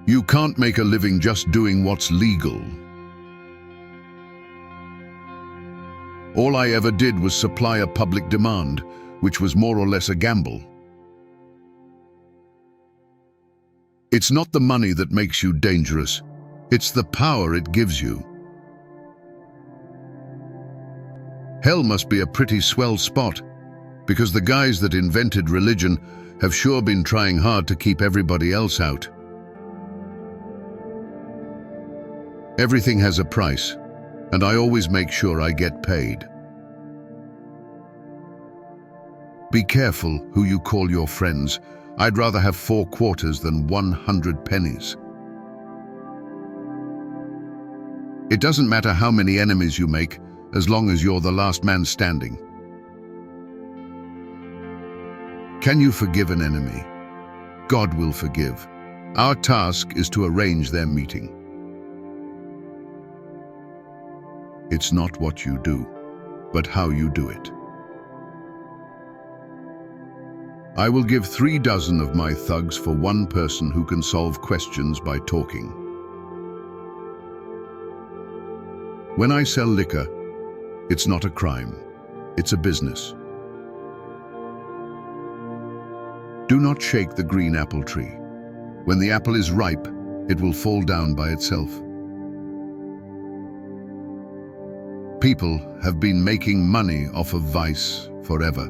You can't make a living just doing what's legal. All I ever did was supply a public demand, which was more or less a gamble. It's not the money that makes you dangerous, it's the power it gives you. Hell must be a pretty swell spot, because the guys that invented religion have sure been trying hard to keep everybody else out. Everything has a price, and I always make sure I get paid. Be careful who you call your friends. I'd rather have 4 quarters than 100 pennies. It doesn't matter how many enemies you make, as long as you're the last man standing. Can you forgive an enemy? God will forgive. Our task is to arrange their meeting. It's not what you do, but how you do it. I will give 3 dozen of my thugs for 1 person who can solve questions by talking. When I sell liquor, it's not a crime, it's a business. Do not shake the green apple tree. When the apple is ripe, it will fall down by itself. People have been making money off of vice forever.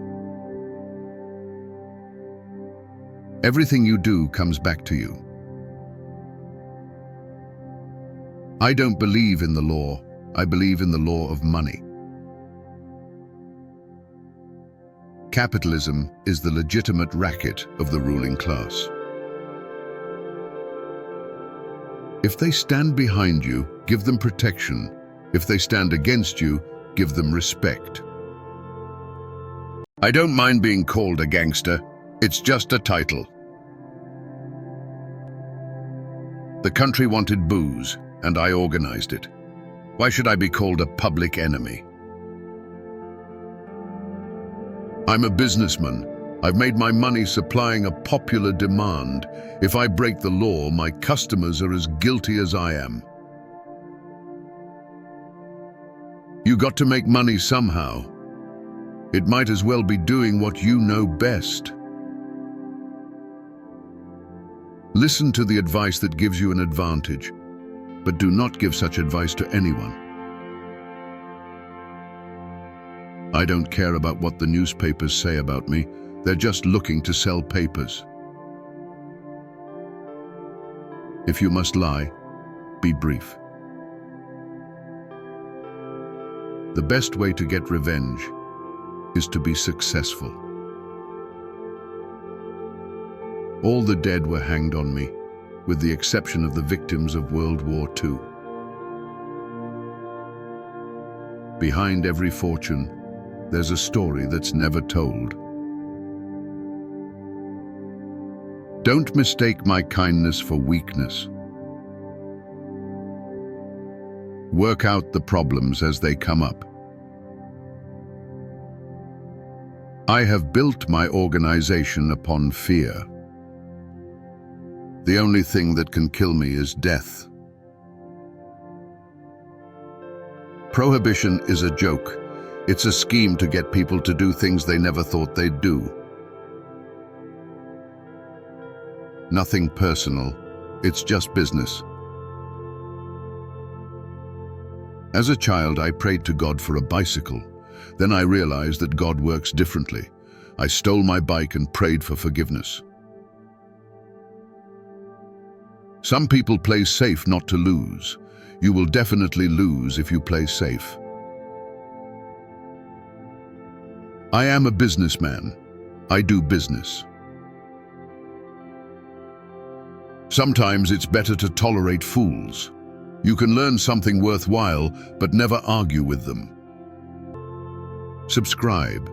Everything you do comes back to you. I don't believe in the law, I believe in the law of money. Capitalism is the legitimate racket of the ruling class. If they stand behind you, give them protection. If they stand against you, give them respect. I don't mind being called a gangster. It's just a title. The country wanted booze, and I organized it. Why should I be called a public enemy? I'm a businessman. I've made my money supplying a popular demand. If I break the law, my customers are as guilty as I am. You got to make money somehow. It might as well be doing what you know best. Listen to the advice that gives you an advantage, but do not give such advice to anyone. I don't care about what the newspapers say about me. They're just looking to sell papers. If you must lie, be brief. The best way to get revenge is to be successful. All the dead were hanged on me, with the exception of the victims of World War II. Behind every fortune, there's a story that's never told. Don't mistake my kindness for weakness. Work out the problems as they come up. I have built my organization upon fear. The only thing that can kill me is death. Prohibition is a joke. It's a scheme to get people to do things they never thought they'd do. Nothing personal, it's just business. As a child, I prayed to God for a bicycle. Then I realized that God works differently. I stole my bike and prayed for forgiveness. Some people play safe not to lose. You will definitely lose if you play safe. I am a businessman. I do business. Sometimes it's better to tolerate fools. You can learn something worthwhile, but never argue with them. Subscribe.